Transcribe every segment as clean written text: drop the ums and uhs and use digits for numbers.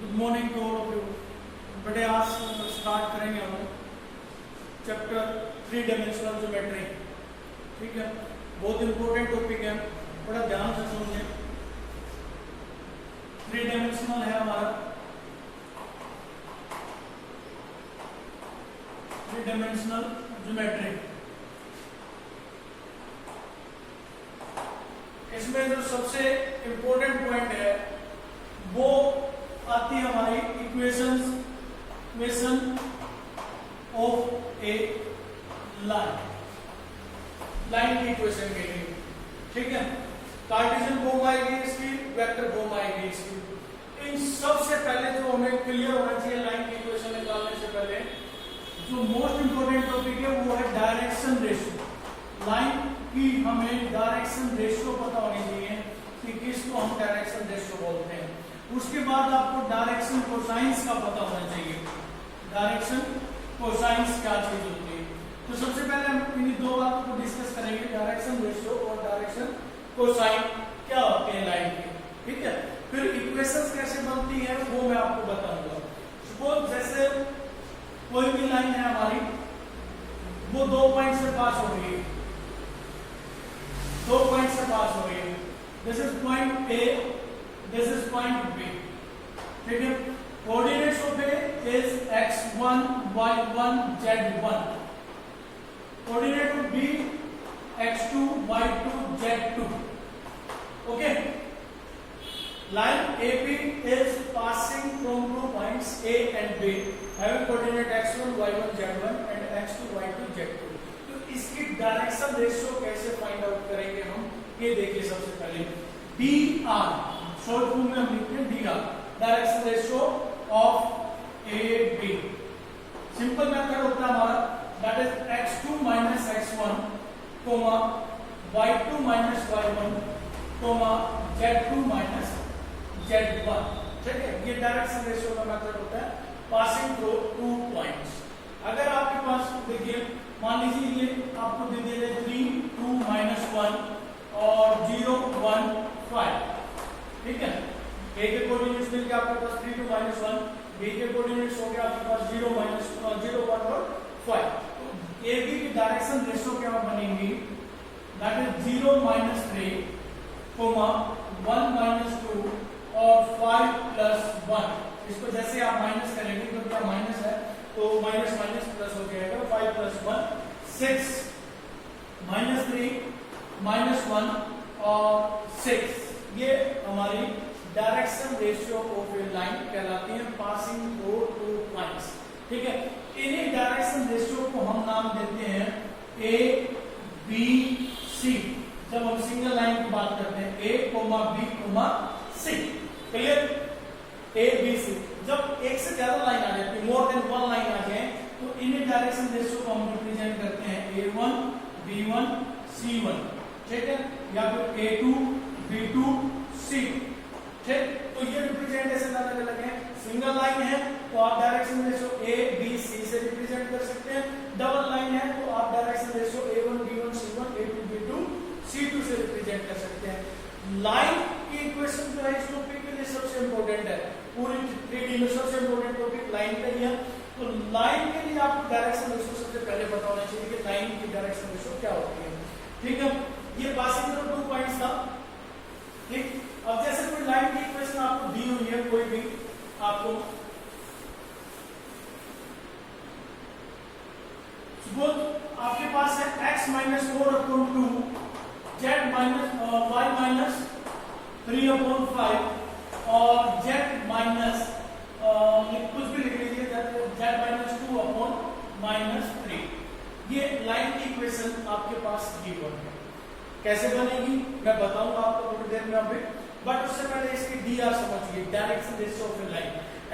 Good morning to all of you. बेटे आज start करेंगे हम चैप्टर 3 डायमेंशनल ज्योमेट्री। ठीक है, बहुत इंपॉर्टेंट टॉपिक है, बड़ा ध्यान से सुनिए। 3 डायमेंशनल है हमारा, 3 डायमेंशनल ज्योमेट्री। इसमें जो सबसे इंपॉर्टेंट पॉइंट है वो आती है हमारी इक्वेशन ऑफ ए लाइन की इक्वेशन के लिए। ठीक है, कार्टेशियन फॉर्म आएगी इसकी, वेक्टर फॉर्म आएगी इसकी। इन सबसे पहले जो हमें क्लियर होना चाहिए लाइन की इक्वेशन निकालने से पहले, जो मोस्ट इंपोर्टेंट टॉपिक है वो है डायरेक्शन रेशियो। लाइन की हमें डायरेक्शन रेशियो पता होनी चाहिए कि किसको हम डायरेक्शन रेशियो बोलते हैं। उसके बाद आपको डायरेक्शन कोसाइंस का पता होना चाहिए, डायरेक्शन कोसाइंस क्या चीज होती है। तो सबसे पहले हम इन दो बातों को डिस्कस करेंगे, डायरेक्शन रेशियो और डायरेक्शन कोसाइन क्या होते हैं लाइन के। ठीक है, फिर इक्वेशंस कैसे बनती है वो मैं आपको बताऊंगा। सपोज जैसे कोई भी लाइन है हमारी, वो 2 पॉइंट से पास हो रही है, 2 पॉइंट से पास हो रही है। This is point A, this is point B. ठीक है, coordinates of A is x1 y1 z1, coordinate of B x2 y2 z2। ओके, line AB is passing from 2 points A and B having coordinate x1 y1 z1 and x2 y2 z2। तो इसकी direction ratio कैसे find out करेंगे हम, ये देखिए। सबसे पहले DR, शॉर्ट फॉर्म में हम लिखते हैं DR, direction ratio of AB। Simple method होता है हमारा, that is x2 minus x1, y2 minus y1, z2 minus z1। ठीक है, ये डायरेक्शन रेशियो का मेथड होता है पासिंग थ्रू 2 पॉइंट्स। अगर आपके पास देखिए, मान लीजिए ये आपको दे दिया जाए 3 2 -1 और 0 1 5। ठीक है, ए के कोऑर्डिनेट्स मिलके आपके पास 3 2 -1, बी के कोऑर्डिनेट्स हो गया आपके पास 0 1 और 5। तो ए बी की डायरेक्शन रेशियो क्या बनेगी, दैट इज 0 -3, 1 -2 और 5 + 1। इसको जैसे आप माइनस करेंगे तो क्या माइनस है, तो माइनस माइनस प्लस हो जाएगा, 5 + 1 6, -3 -1 और 6। ये हमारी direction ratio of A line कहलाती है पासिंग थ्रू 2 पॉइंट्स। ठीक है, इन्हीं डायरेक्शन रेशियो को हम नाम देते हैं ए बी सी। जब हम सिंगल लाइन की बात करते हैं A B C, clear, A B C. जब एक से ज्यादा लाइन आ जाती है, मोर देन 1 लाइन आ जाए, तो इन्हीं डायरेक्शन रेशियो को हम रिप्रेजेंट करते हैं A1 B1 C1। ठीक है, या फिर A2 B2 C। ठीक, तो ये रिप्रेजेंटेशन अलग अलग है। सिंगल लाइन है तो आप direction ratio A B C से रिप्रेजेंट कर सकते हैं, डबल लाइन है तो आप direction ratio A1 B1 C1 A2 B2 C2 से रिप्रेजेंट कर सकते हैं। लाइन की इक्वेशन जो है इस टॉपिक के लिए सबसे इंपॉर्टेंट है, पूरी 3D में सबसे इंपॉर्टेंट टॉपिक लाइन का ही है। तो लाइन के लिए आपको डायरेक्शन रेशियो सबसे पहले पता होना चाहिए कि लाइन की डायरेक्शन रेशियो क्या होती है। ठीक है, ये पासिंग थ्रू 2 पॉइंट्स था। ठीक, अब जैसे कोई लाइन की इक्वेशन आपको दी हुई है, कोई भी आपको सपोज आपके पास है x - 4/2 z y - 3/5 और z कुछ भी लिख लीजिए, z -2/3। ये लाइन की इक्वेशन आपके पास गिवन है। कैसे बनेगी मैं बताऊंगा आपको थोड़ी देर में अभी, बट उससे पहले इसकी DR समझिए, direction ratio of line.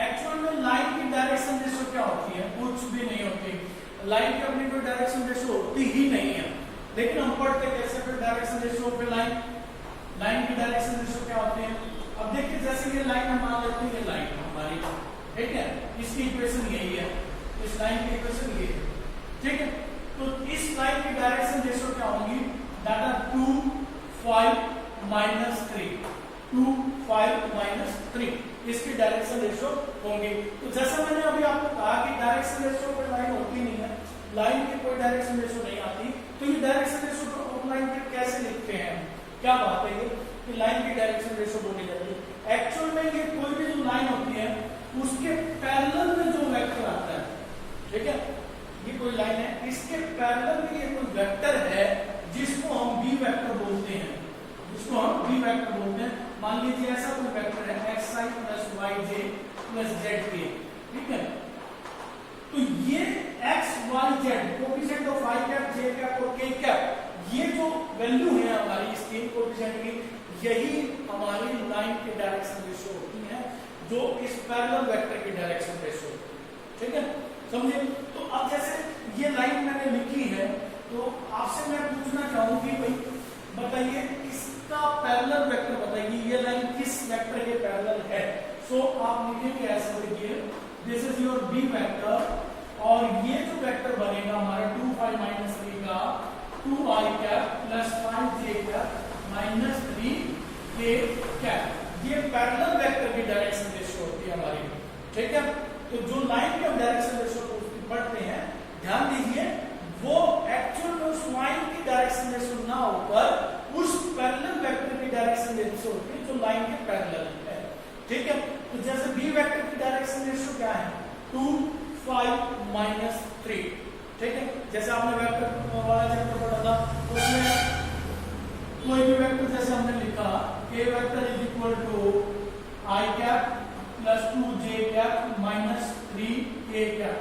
Actual में लाइन की डायरेक्शन रेशियो क्या होती है, कुछ भी नहीं होती। लाइन की अपनी कोई डायरेक्शन रेशियो होती ही नहीं है, लेकिन हम पढ़ते कैसे फिर direction ratio of line, line की डायरेक्शन रेशियो क्या होती है। अब देखिए, जैसे ये लाइन हम मान लेते हैं, ये लाइन हमारी, ठीक है, इसकी इक्वेशन यही है, इस लाइन की इक्वेशन ये है। ठीक है, तो इस लाइन की डायरेक्शन रेशियो क्या होगी, दैट आर 2 5 -3। 2 5 माइनस 3 इसकी डायरेक्शन रेशियो होंगी। तो जैसा मैंने अभी आपको कहा कि डायरेक्शन रेशियो पर लाइन होती नहीं है, लाइन की कोई डायरेक्शन रेशियो नहीं आती, तो ये डायरेक्शन रेशियो को ऑफलाइन पे कैसे लिखते हैं? क्या बात है ये कि लाइन की डायरेक्शन रेशियो बोली जाती है। एक्चुअल में ये कोई भी जो लाइन होती है उसके पैरेलल में जो वेक्टर आता है, ठीक है, ये कोई लाइन है, इसके पैरेलल में ये कोई वेक्टर है जिसको हम बी वेक्टर बोलते हैं, जिसको हम बी वेक्टर बोलते हैं। मान लीजिए ऐसा कोई वेक्टर है xi plus yj plus zk, ठीक है, तो ये x y z coefficient of i cap j cap और k कैप, ये जो वैल्यू है हमारी इसकी कोएफिशिएंट की, यही हमारी लाइन की डायरेक्शन रेशियो होती है, जो इस पैरेलल वेक्टर की डायरेक्शन रेशियो, ठीक है, समझे। तो अब जैसे ये लाइन मैंने लिखी है, तो आपसे मैं पूछना चाहूंगी भाई बताइए इसका पैरेलल वेक्टर बताइए, ये लाइन किस वेक्टर के पैरेलल है। सो आप लिखेंगे ऐसा, लिखिए this is your B vector, और ये जो वेक्टर बनेगा हमारा 2 5 माइनस 3 का 2i cap plus 5j cap minus 3k cap, ये पैरेलल वेक्टर की डायरेक्शन रेशियो होती है हमारी, ठीक है। तो जो लाइन की हम डायरेक्शन रेशियो पढ़ते हैं, ध्यान दीजिए वो एक्चुअल में उस लाइन की डायरेक्शन रेशियो ना होकर उस पैरेलल वेक्टर की डायरेक्शन रेशियो होती है जो लाइन के पैरेलल है, ठीक है। तो जैसे बी वेक्टर की डायरेक्शन रेशियो क्या है 2 5 माइनस 3, ठीक है। जैसे आपने वेक्टर वाला चैप्टर पढ़ा था, उसमें कोई भी वेक्टर जैसे हमने लिखा a vector is equal to i cap plus 2j cap minus 3k cap,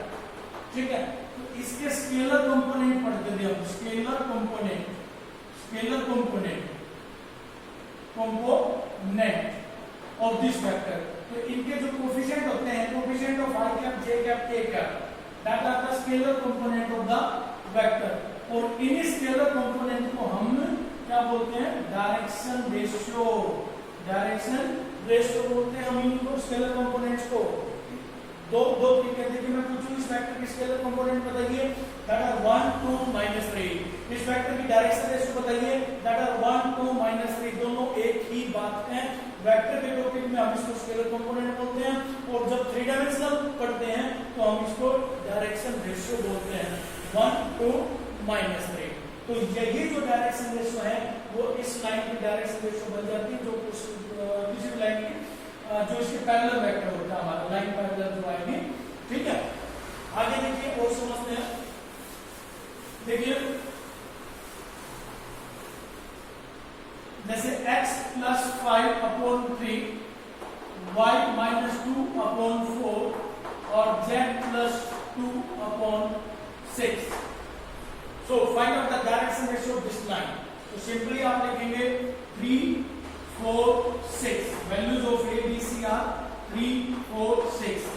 ठीक है। तो इसके स्केलर कंपोनेंट पढ़ते थे हम, scalar component of this vector. तो इनके जो कोएफिशिएंट होते हैं, coefficient of i cap j cap k cap, that are the scalar component of the vector, और इन स्केलर कंपोनेंट को हम क्या बोलते हैं, डायरेक्शन रेशियो बोलते हैं हम इनको स्केलर कंपोनेंट्स को। दो तरीके देखिए, मैं पूछूं इस वेक्टर की स्केलर कंपोनेंट बताइए, दैट आर 1 2 माइनस 3, इस वेक्टर की डायरेक्शन रेशियो बताइए, दैट आर 1 2 माइनस 3, दोनों एक ही बात है। वेक्टर के टॉपिक में हम इसको स्केलर कंपोनेंट बोलते हैं, और जब 3 डायमेंशनल पढ़ते हैं तो हम इसको डायरेक्शन रेशियो बोलते हैं, 1 2 माइनस 3। तो यही जो डायरेक्शन रेशियो है वो इस लाइन की डायरेक्शन रेशियो बन जाती है, जो किसी भी लाइन की जो इसके पैरेलल वेक्टर होता है हमारा, लाइन पैरेलल जो आएगी, ठीक है। आगे देखिए और समझते हैं, देखिए जैसे x plus 5 upon 3, y minus 2 upon 4 और z plus 2 upon 6। So find out the direction ratio of this line. तो सिंपली आप लिखेंगे 3 4 6, values of A B C are 3 4 6,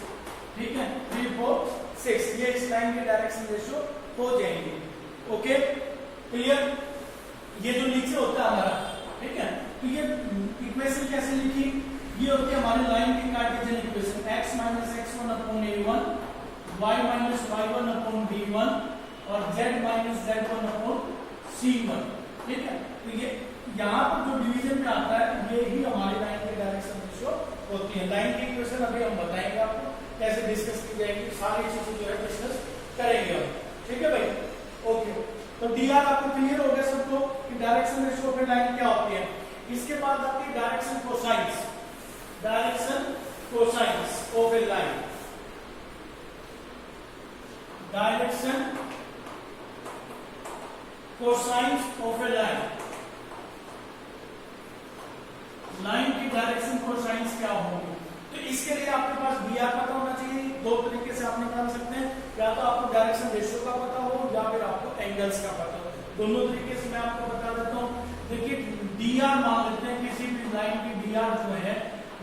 ठीक है, 3 4 6, ये इस लाइन की डायरेक्शन रेशियो हो जाएंगे। Okay clear. ये जो नीचे होता है हमारा, ठीक है, तो ये इक्वेशन कैसे लिखी, ये होती है हमारी लाइन की Cartesian equation, x minus x1 upon a1, y minus y1 upon b1 और z minus z1 upon c1, ठीक है। तो ये यहाँ पर जो डिवीजन में आता है ये ही हमारी लाइन की डायरेक्शन रेशियो होती है। लाइन की इक्वेशन अभी हम बताएंगे आपको कैसे डिस्कस की जाएगी, सारी चीजें जो है डिस्कस करेंगे हम, ठीक है भाई। ओके, तो dr आपको क्लियर हो गया सबको कि direction ratio of A line क्या होती है। इसके बाद आती है direction cosines, direction cosines of A line, direction cosines of A line. Line की डायरेक्शन कोसाइंस क्या होगी, तो इसके लिए आपके पास dr पता होना चाहिए। दो तरीके से आप निकाल सकते हैं, या तो आपको डायरेक्शन रेशियो का पता हो या फिर आपको एंगल्स का पता हो, दोनों तरीके से मैं आपको बता देता हूँ। देखिए dr मान लेते हैं, किसी भी लाइन की dr जो है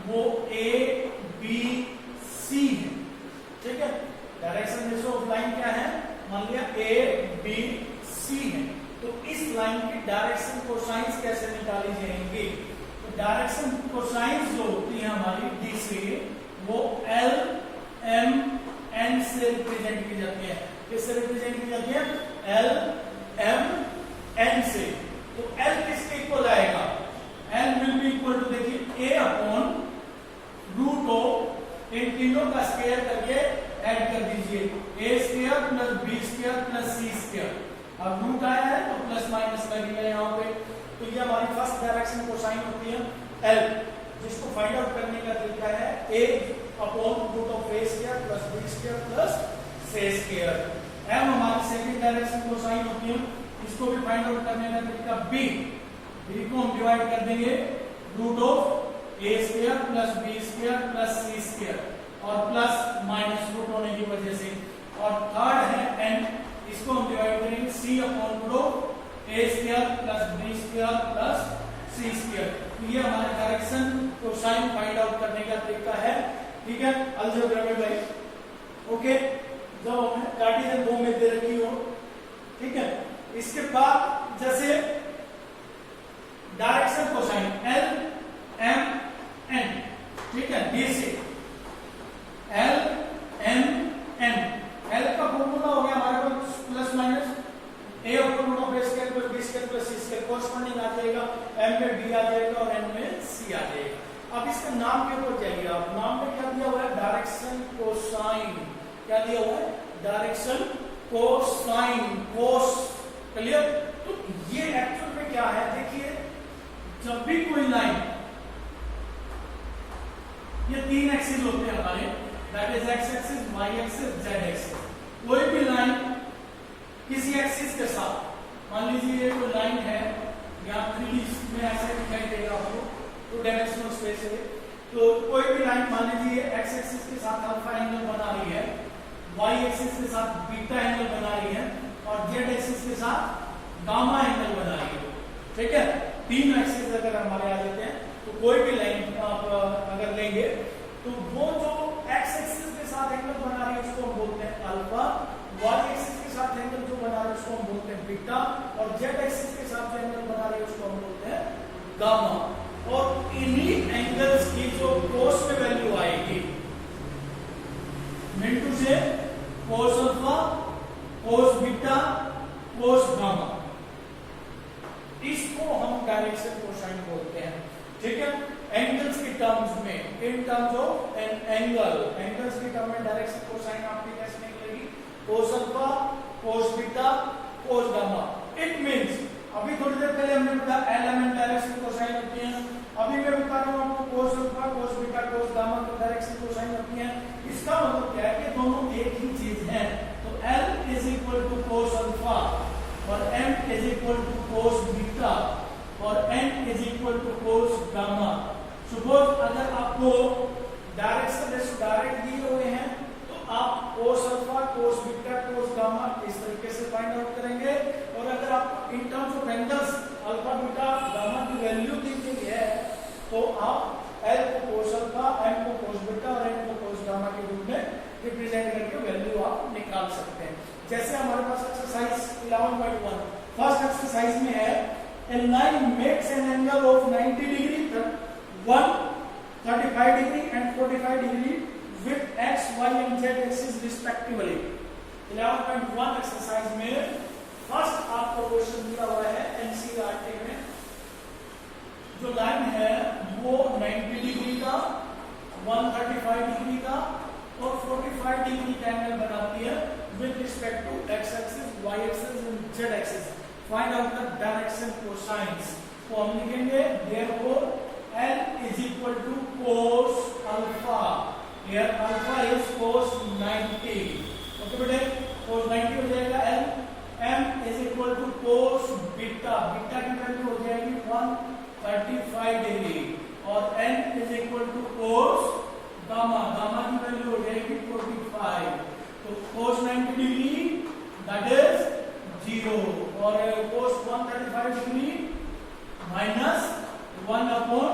वो a b c है, ठीक है। डायरेक्शन रेशियो ऑफ लाइन क्या है, मान लिया a b c है, तो इस लाइन की डायरेक्शन कोसाइंस कैसे निकाली जाएंगी। डायरेक्शन कोसाइंस जो होती है हमारी डी से, वो एल एम एन से रिप्रेजेंट की जाती है। किससे रिप्रेजेंट की जाती है, एल एम एन से। तो एल किसके इक्वल आएगा, L will be equal to, देखिए इन तीनों का स्क्वायर करके ऐड कर दीजिए, a square plus b square plus c square. अब रूट आया है तो प्लस माइनस लगेगा यहाँ पे। तो ये हमारी फर्स्ट डायरेक्शन कोसाइन होती है l, जिसको फाइंड आउट करने का तरीका है a upon root of a square plus b square plus c square. m हमारी सेकंड डायरेक्शन कोसाइन होती है, इसको भी फाइंड आउट करने का तरीका b को हम डिवाइड कर देंगे root of a square plus b square plus c square और प्लस माइनस रूट होने की वजह से। और थर्ड है n, इसको हम डिवाइड करेंगे c upon root of a square plus b square plus c square. तो ये हमारे डायरेक्शन को साइन फाइंड आउट करने का तरीका है। ठीक है, अलजेब्रा में भाई ओके, जब हमें कार्टेशियन फॉर्म में दे रखी हो। ठीक है, इसके बाद जैसे direction cosine l m n, ठीक है, डी से l m n, l का फॉर्मूला हो गया हमारे पास plus minus a upon root of a square plus b square plus c square, corresponding आ जाएगा m में b आ जाएगा और n में c आ जाएगा। अब इसका नाम के ऊपर जाइए आप, नाम में क्या दिया हुआ है, डायरेक्शन कोसाइन। क्या दिया हुआ है, डायरेक्शन कोसाइन, कोस। क्लियर? तो ये एक्चुअल में क्या है, देखिए जब भी कोई लाइन, ये तीन एक्सिस होते हैं हमारे, that is x axis, y axis, z axis. कोई भी लाइन किसी एक्सिस के साथ, मान लीजिए ये कोई लाइन है या 3D में ऐसे दिखाई देगा आपको, टू डायमेंशनल स्पेस है, तो कोई भी लाइन मान लीजिए एक्स एक्सिस के साथ अल्फा एंगल बना रही है, वाई एक्सिस के साथ बीटा एंगल बना रही है और जेड एक्सिस के साथ गामा एंगल बना रही है। ठीक है, तीन एक्सिस अगर हमारे आ जाते हैं तो कोई भी लाइन आप अगर लेंगे तो वो जो एक्स एक्सिस के साथ एंगल बना रही है उसको हम बोलते हैं अल्फा, वाई एक्सिस के साथ एंगल जो बना रही है उसको हम बोलते हैं बीटा और जेड एक्सिस के साथ जो एंगल बना रही है उसको हम बोलते हैं गामा। और इन्हीं एंगल्स की जो कोस में वैल्यू आएगी, मिनटू से कोस alpha, cos beta, cos gamma, इसको हम डायरेक्शन कोसाइन बोलते हैं। ठीक है, एंगल्स की टर्म्स में, इन terms of an angle, angles की टर्म में डायरेक्शन कोसाइन आपकी कैसे निकलेगी, कोस alpha, cos beta, cos gamma. It means अभी थोड़ी देर पहले हमने बताया एलिमेंट डायरेक्शन कोसाइन होती है, अभी मैं बता रहा हूं आपको कोस alpha, cos beta, cos gamma को डायरेक्शन कोसाइन होती है। इसका मतलब क्या है कि दोनों एक ही चीज है। तो L is equal to cos alpha और M is equal to cos beta और N is equal to cos gamma. Suppose अगर आपको डायरेक्शन डायरेक्ट दिए हुए हैं तो आप cos alpha, cos beta, cos gamma इस तरीके से फाइंड आउट करेंगे। और अगर आपको इन terms of angles alpha, beta, gamma की वैल्यू दी गई है तो आप L को कोस अल्फा, M को कोस बीटा और N को कोस गामा के रूप में रिप्रेजेंट करके वैल्यू आप निकाल सकते हैं। जैसे हमारे पास एक्सरसाइज 11.1 फर्स्ट एक्सरसाइज में है, a line makes an angle of 90 degree, 135 degree and 45 degree with x, y and z axis respectively। 11.1 exercise में फर्स्ट आपको क्वेश्चन दिया हुआ है एनसीईआरटी में, जो लाइन है वो 90 डिग्री का, 135 डिग्री का और 45 डिग्री का एंगल बनाती है with respect to x axis, y axis and z axis. Find out the direction cosines. तो हम लिखेंगे therefore L is equal to cos alpha, here alpha is cos 90। Okay बेटे, कोस 90 हो जाएगा L। M is equal to cos beta, beta की value हो जाएगी 135 degree और N is equal to cos gamma, gamma की वैल्यू हो जाएगी 45। तो कोस 90 डिग्री दैट इज 0 और कोस 135 डिग्री माइनस 1 अपॉन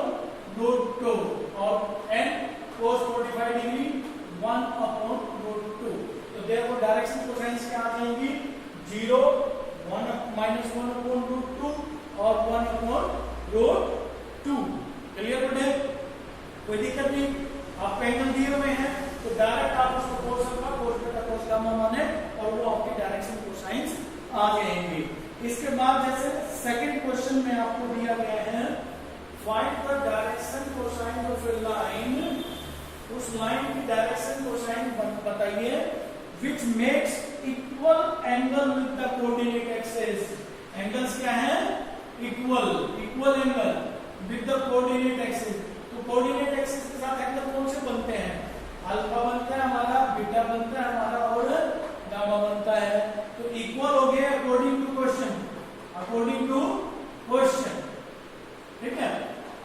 रूट 2 और N कोस 45 डिग्री 1 अपॉन रूट 2। तो देखो डायरेक्शन कोसाइंस क्या आ जाएगी, 0, 1 माइनस 1 अपॉन रूट 2 और 1 अपॉन रूट 2। क्लियर बेटे, कोई दिक्कत नहीं। आप एंगल दिए हुए हैं तो डायरेक्ट आप उसको कोस alpha, cos beta, cos gamma माने और वो आपकी डायरेक्शन कोसाइंस आ जाएंगे। इसके बाद जैसे सेकंड क्वेश्चन में आपको दिया गया है find the direction cosine of A line, उस लाइन की which makes equal angle with the coordinate axis. Angles क्या है? Equal angle with the coordinate axis. तो कोऑर्डिनेट एक्सिस के साथ एंगल कौन से बनते हैं? अल्फा बनता है हमारा, बीटा बनता है हमारा और गामा बनता है। तो इक्वल हो गया अकॉर्डिंग टू क्वेश्चन, ठीक है।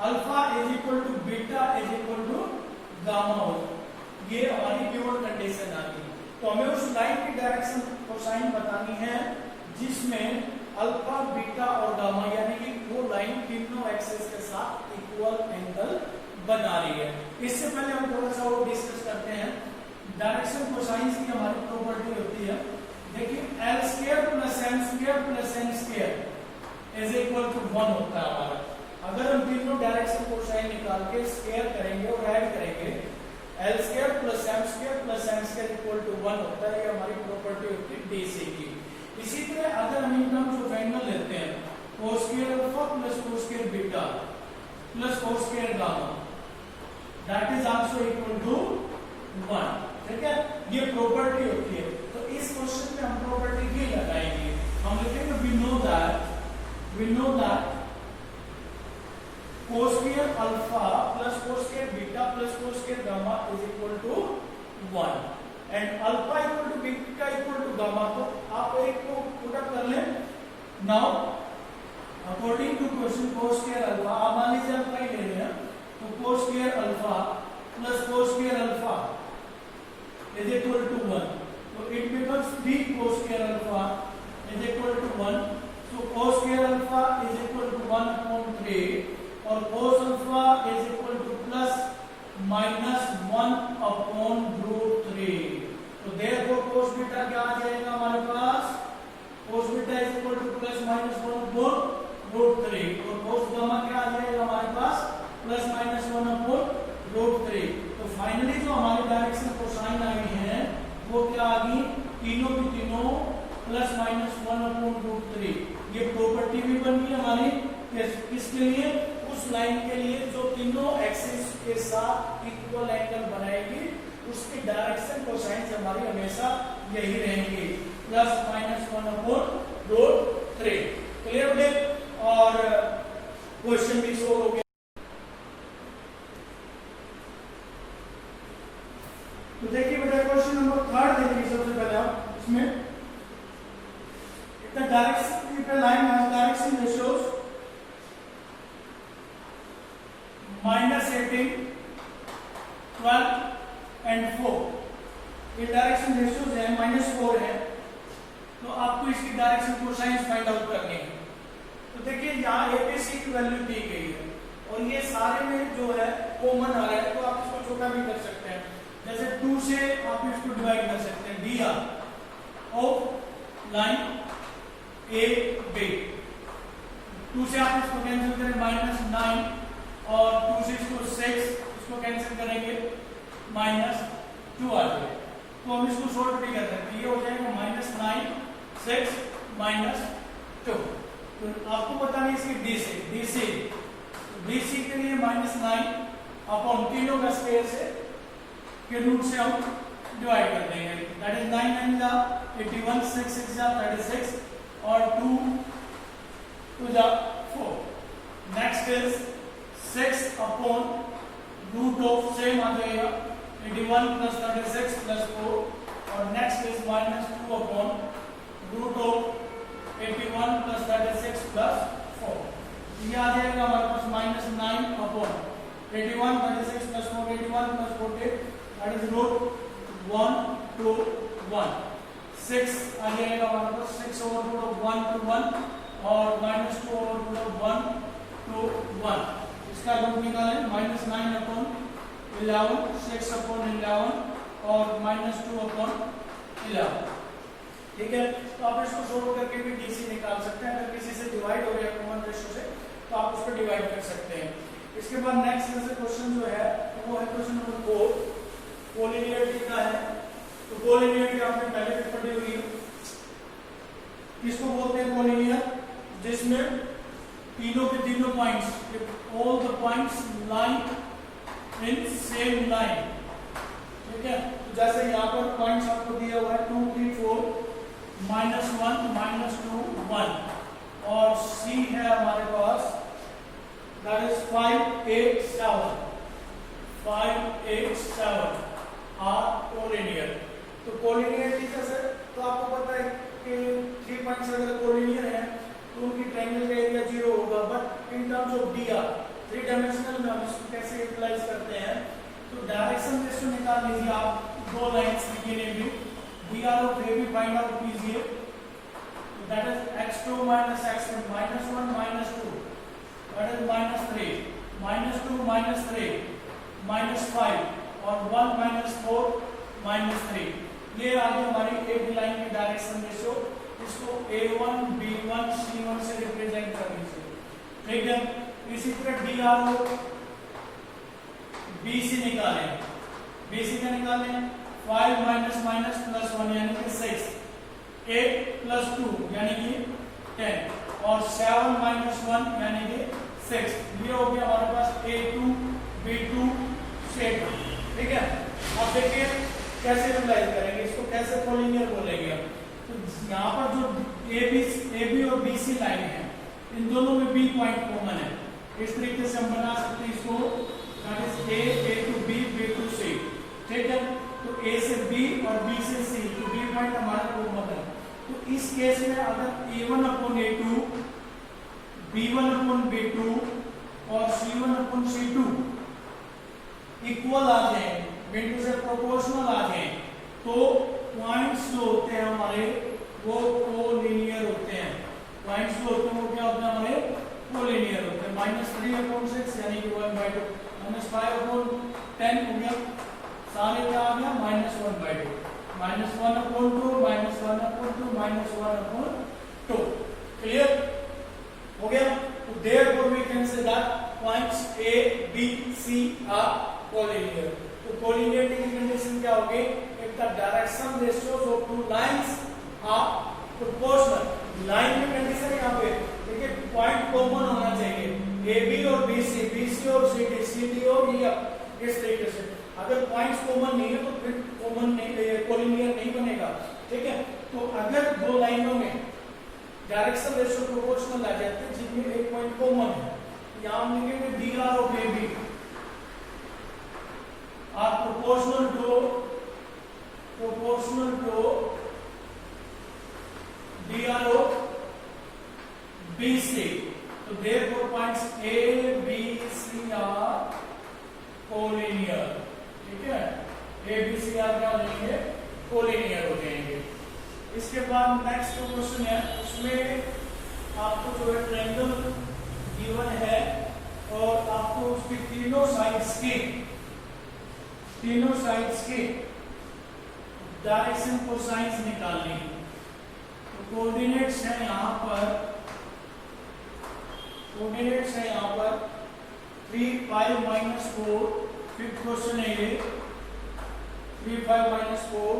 Alpha is equal to beta is equal to gamma हो, ये हमारी गिवन कंडीशन आ गई। तो हमें उस लाइन की डायरेक्शन कोसाइन बतानी है जिसमें अल्फा, बीटा और गामा यानी कि वो लाइन तीनों एक्सिस के साथ इक्वल एंगल बना रही है। इससे पहले हम थोड़ा सा वो डिस्कस करते हैं। डायरेक्शन कोसाइन की हमारी प्रॉपर्टी होती है, देखिए L square plus M square plus N square is equal to 1 होता है हमारा। अगर हम तीनों डायरेक्शन कोसाइन निकाल के स्क्वायर करेंगे और ऐड करेंगे, L square plus M square equal to 1 होता है। ये हमारी प्रॉपर्टी होती है डीसी की। इसी तरह अगर हम इन टर्म्स ऑफ एंगल लेते हैं, cos square alpha plus cos square beta plus cos square gamma, that is also equal to 1, ठीक है। ये प्रॉपर्टी होती है। तो इस क्वेश्चन में हम प्रॉपर्टी ये लगाएंगे, हम लिखेंगे we know that cos square alpha plus cos square beta plus cos square gamma is equal to 1 and alpha equal to beta equal to gamma. तो आप एक को पुट अप कर लें। Now according to question cos square alpha, आप मान लीजिए आप कहीं ले रहे हैं, तो cos square alpha plus cos square alpha is equal to 1, तो it becomes 3 cos square alpha is equal to 1। So cos square alpha is equal to 1 upon 3 और cos alpha is equal to plus minus 1 upon root 3। तो therefore cos beta क्या आ जाएगा हमारे पास? cos beta is equal to plus minus 1 upon root 3 और cos gamma क्या आ जाएगा हमारे पास? Plus minus 1 upon root 3। तो फाइनली जो हमारी डायरेक्शन कोसाइन आई है वो क्या आ गई? तीनों की तीनों प्लस माइनस 1 अपॉन रूट 3। ये प्रॉपर्टी भी बन गई हमारी किसके लिए? उस लाइन के लिए जो तीनों एक्सिस के साथ इक्वल एंगल बनाएगी, उसकी डायरेक्शन कोसाइन हमारी हमेशा यही रहेंगी, plus minus 1 upon root 3। Clear हो? और क्वेश्चन भी सोल्व हो गया। तो देखिए बेटा क्वेश्चन नंबर 3 देखिए सबसे पहले आप इसमें direction if a line has direction ratios -18, 12 and 4, ये डायरेक्शन रेशियोज है, -4 है, तो आपको इसकी डायरेक्शन कोसाइन फाइंड आउट करनी है। तो देखिए यहाँ एबीसी की वैल्यू दी गई है और ये सारे में जो है कॉमन आ रहा है, तो आप इसको छोटा भी कर सकते हैं। जैसे 2 से आप इसको डिवाइड कर सकते हैं, D R of line A B. 2 से आप इसको कैंसिल करें -9 और 2 से इसको 6 इसको कैंसिल करेंगे -2 आ जाएगा। तो हम इसको शॉर्ट भी कर सकते हैं, ये हो जाएगा -9 6 -2। तो आपको बताना है इसकी डीसी के लिए -9 अपॉन तीनों का स्क्वायर से के रूट से हम डिवाइड कर देंगे, दैट इज 9 9 जा 81 6 6 जा 36 और 2 2 जा 4। Next is 6 upon root of same आ जाएगा 81 प्लस 36 प्लस 4 और next is -2 upon root of 81 plus 36 plus 4। ये आ जाएगा हमारे पास -9 upon 81 36 plus 4 81 plus 40 that is root 1 2 1। 6 आ जाएगा हमारे पास 6 ओवर रूट ऑफ 1 to 1 और -2 ओवर रूट ऑफ 1 to 1। इसका रूट निकालें -9 अपॉन 11 6 अपॉन 11 और -2 अपॉन 11। ठीक है, तो आप इसको सोल्व करके भी डीसी निकाल सकते हैं। अगर किसी से डिवाइड हो रहा है कॉमन रेशियो से तो आप उसको डिवाइड कर सकते हैं। इसके बाद नेक्स्ट जैसे क्वेश्चन जो है वो है क्वेश्चन नंबर 4, कोलिनियरिटी का है। तो कोलिनियरिटी आपने पहले भी पढ़ी हुई है। किसको बोलते हैं कोलिनियर? जिसमें तीनों के तीनों points all the points line in same line, ठीक है। तो जैसे यहाँ पर पॉइंट्स आपको दिया हुआ है 2 3 4 -1 -2 1 और C है हमारे पास दैट इज 5 8 7 5 8 7 आर कोलिनियर। तो कोलिनियर टीचर्स है तो आपको पता है कि 3 पॉइंट्स अगर कोलिनियर है तो उनकी ट्रायंगल का एरिया 0 होगा। But in terms of dr 3 dimensional में हम इसको कैसे यूटिलाइज करते हैं, तो डायरेक्शन रेशियो निकाल लीजिए आप दो लाइंस की गिनेंगे, dr ऑफ a भी फाइंड आउट कीजिए। That is x2 x1 -1 -2 that is -3 -2 -3 -5 और 1 -4 -3। ये आ गई हमारी एक लाइन की डायरेक्शन रेशियो। इसको a1 b1 c1 से रिप्रेजेंट कर लीजिए, ठीक है। इसी तरह dr bc निकालें, bc का निकालें 5 -1 यानी कि 6 8 + 2 यानी कि 10 और 7 -1 यानी कि 6। ये हो गया हमारे पास a2 b2 c2, ठीक है। अब देखिए कैसे यूटिलाइज करेंगे इसको, कैसे कोलिनियर बोलेंगे। तो यहाँ पर जो AB और BC लाइन है इन दोनों में B पॉइंट कॉमन है। इस तरीके से हम बना सकते हैं इसको, that is A to B B to C, ठीक है। तो A से B और B से C, तो B पॉइंट हमारा कॉमन है। तो इस केस में अगर A1/A2 B1/B2 और C1/C2 इक्वल आ जाए, बिल्कुल से प्रोपोर्शनल आ जाए, तो पॉइंट्स जो होते हैं हमारे वो कोलिनियर होते हैं। पॉइंट्स जो होते हैं वो क्या होते हैं हमारे कोलिनियर होते हैं। -3/6 यानी कि 1/2 -5/10 हो गया, सारे क्या आ गया -1/2 -1/2 -1/2 -1/2। क्लियर हो गया। तो therefore we can say that points A B C are collinear। तो कोलिनियरिटी की कंडीशन क्या होगी, if the direction ratios of two lines are proportional। Line में कंडीशन यहाँ पे देखिए पॉइंट कॉमन होना चाहिए, AB और BC, BC और CD, CD और EF, इस तरीके से। अगर पॉइंट्स कॉमन नहीं है तो फिर कॉमन नहीं, कोलिनियर नहीं बनेगा, ठीक है। तो अगर दो लाइनों में डायरेक्शन रेशियो प्रोपोर्शनल आ जाते हैं जिनमें एक पॉइंट कॉमन है, यहाँ हम लिखेंगे dr of AB are proportional to dr of BC। तो therefore points A B C are collinear, ठीक है। A B C are क्या हो जाएंगे, कोलिनियर हो जाएंगे। इसके बाद नेक्स्ट जो क्वेश्चन है उसमें आपको जो है ट्रायंगल गिवन है और आपको उसकी तीनों साइड्स के डायरेक्शन कोसाइंस निकालनी है। तो कोऑर्डिनेट्स है यहाँ पर 3 5 -4, फिफ्थ क्वेश्चन है ये 3 5 -4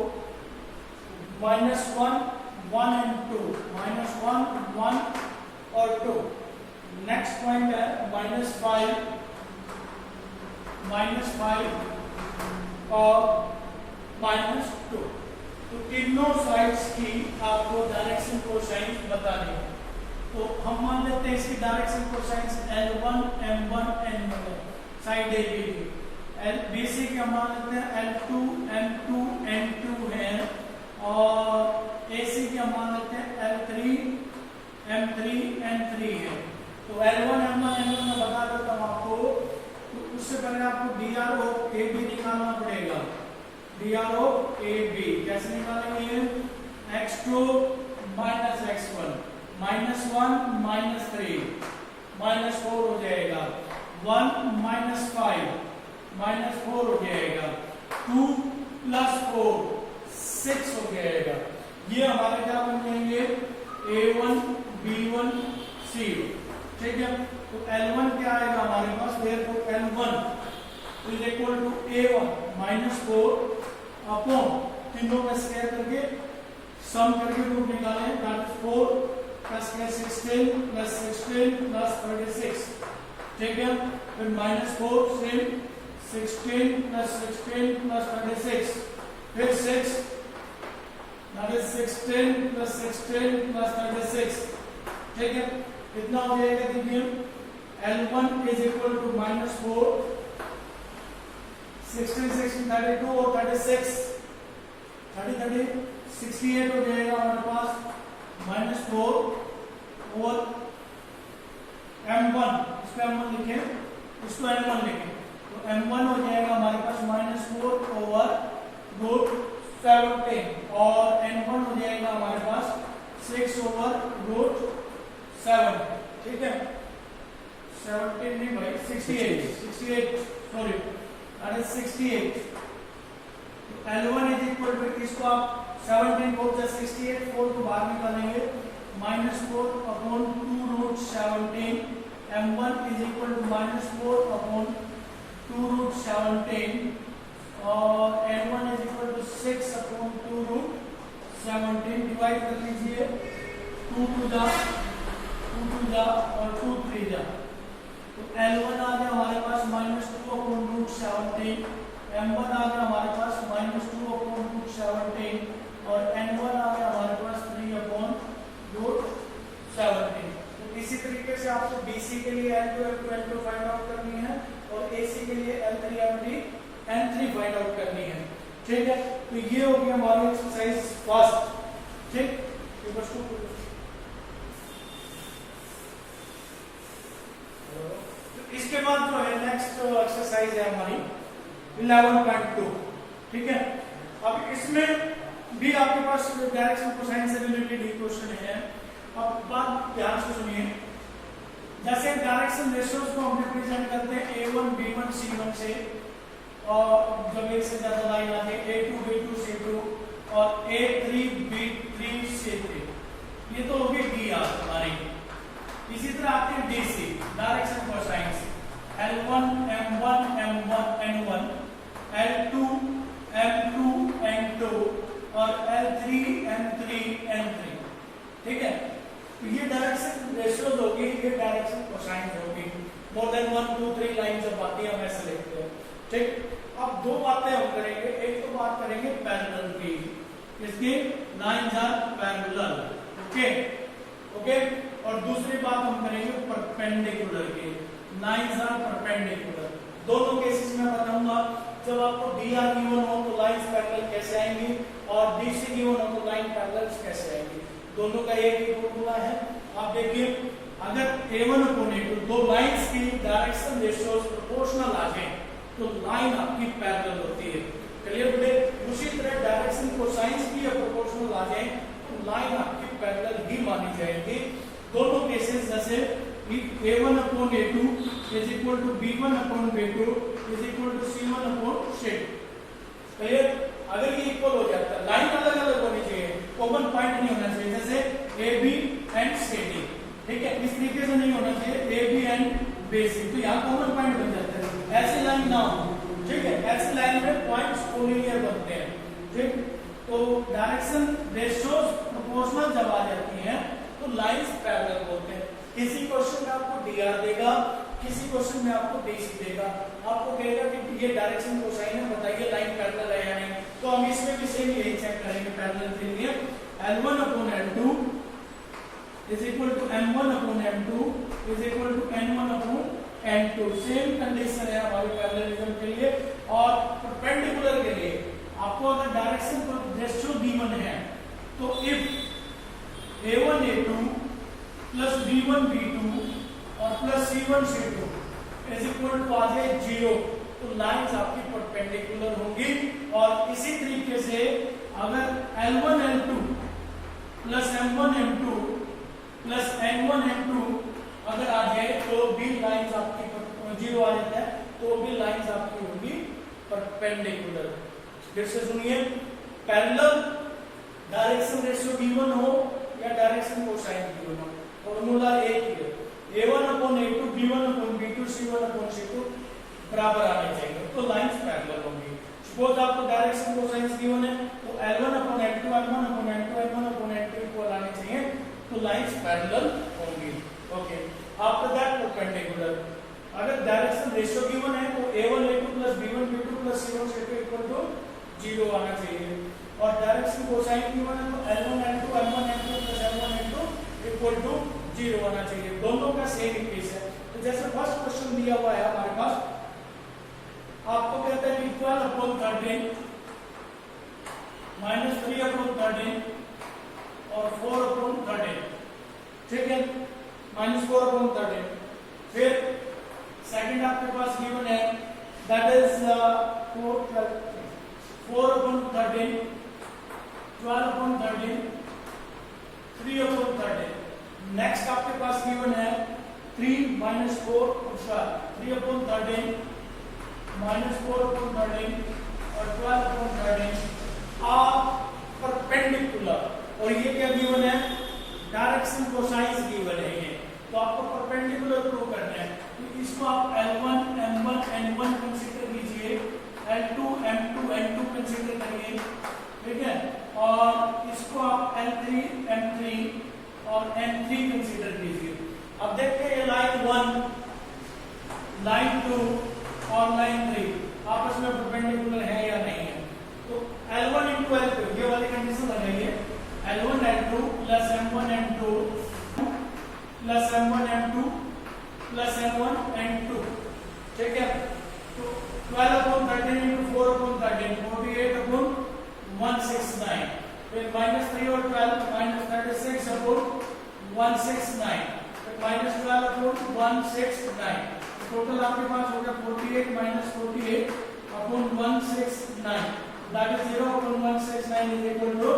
-1 1 and 2 -1 1 और 2। नेक्स्ट पॉइंट है -5 और -2। तो तीनों साइड्स की आपको डायरेक्शन कोसाइन बतानी है। तो हम मान लेते हैं इसकी direction cosines L1 M1 N1 side A B C के हम मान लेते हैं L2 M2 N2 है और AC के हम मान लेते हैं L3 M3 N3 है। तो L1 M1 N1 में बता देता हूं आपको। तो उससे पहले आपको dr ऑफ AB निकालना पड़ेगा। dr ऑफ AB कैसे निकालेंगे, x2 माइनस x1 -1 -3 -4 हो जाएगा, 1 -5 -4 हो जाएगा, 2 + 4 6 हो जाएगा। ये हमारे क्या बन जाएंगे A1 B1 C, ठीक है। तो L1 क्या आएगा हमारे पास, therefore L1 is equal to A1 -4 upon तीनों का स्क्वायर करके सम करके रूट निकालें, दैट इज 4 + 16 + 16 + 36, ठीक है। फिर -4 से 16 plus 16 plus 26, फिर 6, that is 16 plus 16 plus 36, ठीक है। कितना हो जाएगा देखिए, L1 is equal to -4, 16 16 32 और 36 30 30 68 हो जाएगा हमारे पास -4 और M1, इसको M1 लिखें, इसको M1 लिखें, तो M1 हो जाएगा हमारे पास -4 ओवर रूट 17 और N1 हो जाएगा हमारे पास 6 ओवर रूट 7, ठीक है। 17 नहीं भाई, 68 sorry, that is 68। L1 is equal to, इसको आप 17 को 68 4 को बाहर निकालेंगे, -4 upon 2 root 17, M1 is equal to -4 upon 2 root 17 और N1 is equal to 6 upon 2 root 17, divide कर लीजिए, 2 2 जा और 2 3 जा, तो L1 आ गया हमारे पास -2 अपॉन रूट 17, M1 आ गया हमारे पास -2 अपॉन रूट 17 और N1 आ गया हमारे पास 3 अपॉन रूट 17। तो इसी तरीके से आपको BC के लिए L2 L2 L2 find out करनी है और AC के लिए L3 L3 N3 find out करनी है, ठीक है। तो ये हो गया हमारी एक्सरसाइज फर्स्ट, ठीक। तो इसके बाद जो है नेक्स्ट एक्सरसाइज है हमारी 11.2, ठीक है। अब इसमें भी आपके पास डायरेक्शन कोसाइन से रिलेटेड ही क्वेश्चन है। अब बात ध्यान से सुनिए, जैसे डायरेक्शन रेशियोज को हम रिप्रेजेंट करते हैं A1 B1 C1 से, और जब एक से ज्यादा लाइन आती है A2 B2 C2 और A3 B3 C3, ये तो होगी DR हमारी। इसी तरह आती है DC direction cosines, L1 M1 M1 N1, L2 M2 N2 और L3 M3 N3, ठीक है। तो ये डायरेक्शन रेशियोज होगी, ये डायरेक्शन कोसाइंस होगी। मोर देन 1 2 3 लाइन जब आती है हम ऐसे लिखते हैं, ठीक। अब दो बातें हम करेंगे, एक तो बात करेंगे पैरेलल की, इसकी lines are parallel, okay okay, और दूसरी बात हम करेंगे परपेंडिकुलर की, लाइंस आर परपेंडिकुलर। दोनों केसेस में बताऊंगा, जब आपको DR गिवन हो तो लाइंस पैरेलल कैसे आएंगी और DC गिवन हो तो लाइन पैरेलल कैसे आएंगी, दोनों का एक ही फॉर्मूला है। आप देखिए, अगर A1 अपॉन A2 दो लाइंस की डायरेक्शन रेशियोज प्रोपोर्शनल आ जाए तो लाइन आपकी पैरेलल होती है, क्लियर बेटे। उसी तरह डायरेक्शन कोसाइंस की प्रोपोर्शनल आ जाए तो लाइन आपकी पैरेलल ही मानी जाएगी। दोनों केसेस जैसे A1 upon A2 is equal to B1 upon B2 is equal to C1 upon C2, clear. अगर ये इक्वल हो जाता है, लाइन अलग अलग होनी चाहिए, कॉमन पॉइंट नहीं होना चाहिए, जैसे AB एंड CD, ठीक है। इस तरीके से नहीं होना चाहिए AB एंड BC, तो यहाँ कॉमन पॉइंट बन जाता है, ऐसी लाइन ना हो, ठीक है। ऐसी लाइन में पॉइंट्स कोलिनियर बनते हैं, ठीक। तो डायरेक्शन रेशियोज प्रोपोर्शनल जब आ जाती हैं तो लाइंस पैरेलल होते हैं। किसी क्वेश्चन में आपको DR देगा, किसी क्वेश्चन में आपको DC देगा, आपको कहेगा कि ये डायरेक्शन कोसाइन है, बताइए लाइन पैरेलल है या नहीं। तो हम इसमें भी सेम यही चेक करेंगे पैरेलल के लिए, L1 upon L2 is equal to M1 upon M2 is equal to N1 upon N2। Same condition है हमारे पैरेललिज्म के लिए। और परपेंडिकुलर के लिए आपको अगर डायरेक्शन रेशियो गिवन है तो if A1 A2 plus B1 B2 और plus C1 C2 is equal to आ जाए 0, तो लाइंस आपकी परपेंडिकुलर होंगी। और इसी तरीके से अगर L1 L2 plus M1 M2 plus N1 N2 अगर आ जाए तो भी लाइंस आपकी 0 आ जाता है, तो भी लाइंस आपकी होंगी परपेंडिकुलर। फिर से सुनिए, पैरेलल डायरेक्शन रेशियो गिवन हो या डायरेक्शन कोसाइन गिवन हो, फॉर्मूला एक ही है, A1 upon A2 B1 upon B2 C1 upon C2 बराबर आने चाहिए, तो लाइंस पैरेलल होंगी। सपोज आपको डायरेक्शन कोसाइन गिवन है तो L1 upon L2 L1 upon L2 L1 upon L2 को लाने चाहिए, तो लाइंस पैरेलल होंगी, ओके। आफ्टर दैट परपेंडिकुलर, अगर डायरेक्शन रेशियो गिवन है तो A1 A2 plus plus b1 plus c1 c2 equal to 0 आना चाहिए। और डायरेक्शन कोसाइन गिवन है तो L1 L2 M1 M2 plus M1 M2 equal to 0 आना चाहिए। दोनों का सेम केस है। तो जैसे फर्स्ट क्वेश्चन दिया हुआ है हमारे पास, आपको कहता है कि 12/13 माइनस 3/13 और 4/13, ठीक है, माइनस 4/13। फिर सेकंड आपके पास गिवन है दैट इज 4/13 12/13 3/13। नेक्स्ट आपके पास गिवन है 3 माइनस 4 3/13 माइनस 4/13 और 12/13 आर परपेंडिकुलर। और ये क्या गिवन है, डायरेक्शन कोसाइंस गिवन है ये। तो आपको परपेंडिकुलर प्रूव करना है। तो इसको आप L1 M1 N1 कंसीडर कीजिए, L2 M2 N2 कंसीडर करिए, ठीक है, और इसको आप L3 M3 और N3 कंसीडर कीजिए। अब देखते हैं लाइन 1, लाइन 2 और लाइन 3 आपस में परपेंडिकुलर है या नहीं है। तो L1 into L2 ये वाली कंडीशन लगाइए, L1 L2 plus M1 M2 plus M1 M2 plus M1 M2, ठीक है। तो 12/13 into 4/13 48/169, फिर -3 और 12 -36/169, फिर -12/169। टोटल आपके पास हो गया 48 - 48/169, that is 0/169 is equal to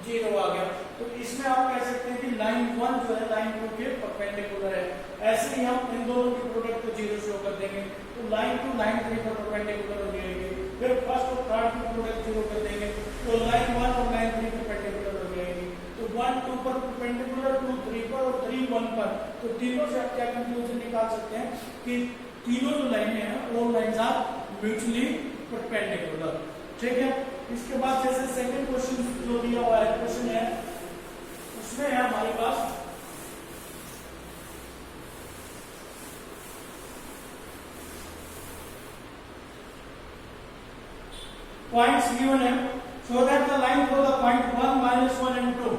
0 आ गया। तो इसमें आप कह सकते हैं कि लाइन 1 जो है लाइन 2 के परपेंडिकुलर है। ऐसे ही हम इन दोनों की प्रोडक्ट को 0 शो कर देंगे, तो लाइन 2 लाइन 3 पर परपेंडिकुलर हो जाएगी। फिर फर्स्ट और थर्ड की प्रोडक्ट 0 कर देंगे, तो लाइन 1 और लाइन 3 परपेंडिकुलर हो जाएगी। तो 1 2 पर परपेंडिकुलर, 2 3 पर और 3 1 पर। तो तीनों से आप क्या कंक्लूजन निकाल सकते हैं कि तीनों जो लाइनें हैं वो लाइंस आर म्यूचुअली परपेंडिकुलर, ठीक है। इसके बाद जैसे सेकंड क्वेश्चन जो दिया हुआ है क्वेश्चन है, उसमें है हमारे पास पॉइंट्स गिवन है, so that the line for the point 1 -1 and 2,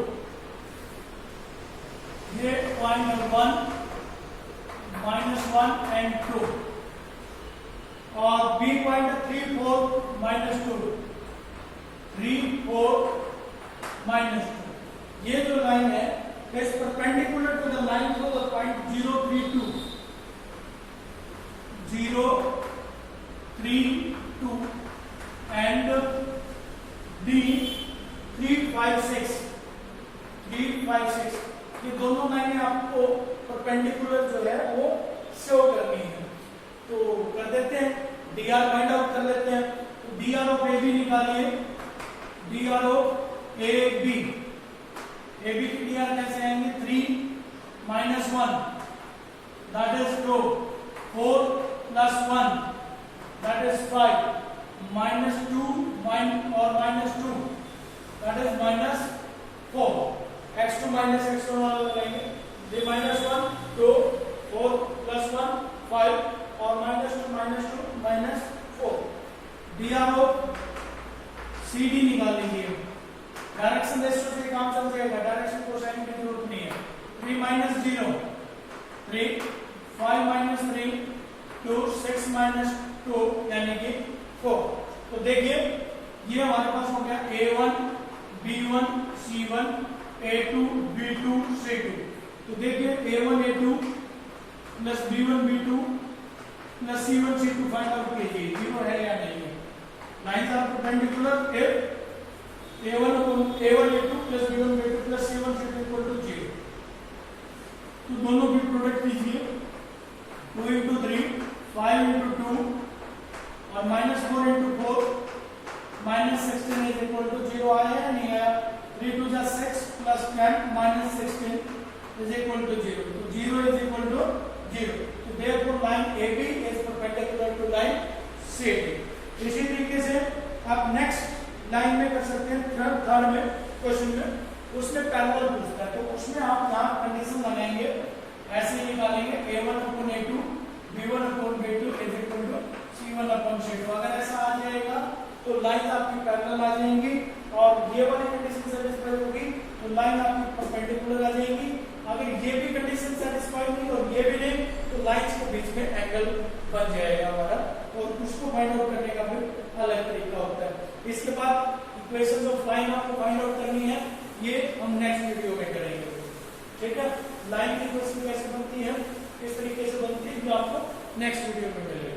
ये पॉइंट 1 -1 and 2 और बी पॉइंट 3 4 -2 3 4 -2। ये जो लाइन है is perpendicular to the line for the point 0 3 2 0 3 2 and D 3 5 6 3 5 6। ये दोनों लाइनें आपको परपेंडिकुलर जो है वो शो करनी है। तो कर देते हैं, डी आर फाइंड आउट कर लेते हैं। तो D R of A B निकालिए, D R of A B की डी आर कैसे आएंगे, 3 -1 दैट इज 2 4 + 1 दैट इज 5 -2 और -2 दैट इज -4। x2 - x1 वाला लगाएंगे, ये -1 2 4 + 1 5 और -2 -4। D R of C D निकाल लीजिए। डायरेक्शन रेशियो से काम चल जाएगा, डायरेक्शन कोसाइन की जरूरत नहीं है। 3 - 0 3 5 - 3 2 6 - 2 यानी कि 4। तो देखिए ये हमारे पास हो गया A1 B1 C1 A2 B2 C2। तो देखिए A1 A2 plus B1 B2 plus C1 C2 find out कीजिए, 0 है या नहीं है। Lines are perpendicular if A1 A2 plus B1 B2 plus C1 C2 equal to 0। तो दोनों की प्रोडक्ट कीजिए, 2 × 3 5 × 2 और -4 × 4 -16 इज इक्वल टू 0 आया या नहीं आया। 3 2 6 प्लस 10 -16 इज इक्वल टू 0। तो 0 इज इक्वल टू 0। तो therefore line AB is perpendicular to line CD। इसी तरीके से आप नेक्स्ट लाइन में कर सकते हैं, थर्ड में क्वेश्चन में उसमें पैरेलल पूछता है। तो उसमें आप यहाँ कंडीशन लगाएंगे, ऐसे ही निकालेंगे A1/A2 B1/B2 is equal to C1/2। अगर ऐसा आ जाएगा तो लाइन आपकी पैरेलल आ जाएंगी और ये वाली कंडीशन सेटिस्फाई होगी तो लाइन आपकी परपेंडिकुलर आ जाएगी। अगर ये भी कंडीशन सेटिस्फाई हुई और ये भी नहीं तो लाइंस के बीच में एंगल बन जाएगा हमारा और उसको फाइंड आउट करने का फिर अलग तरीका होता है। इसके बाद इक्वेशंस ऑफ लाइन आपको फाइंड आउट करनी है, ये हम नेक्स्ट वीडियो में करेंगे। ठीक है, लाइन की इक्वेशन कैसे बनती है, किस तरीके से बनती है, जो आपको नेक्स्ट वीडियो में मिलेगा।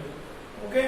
ओके।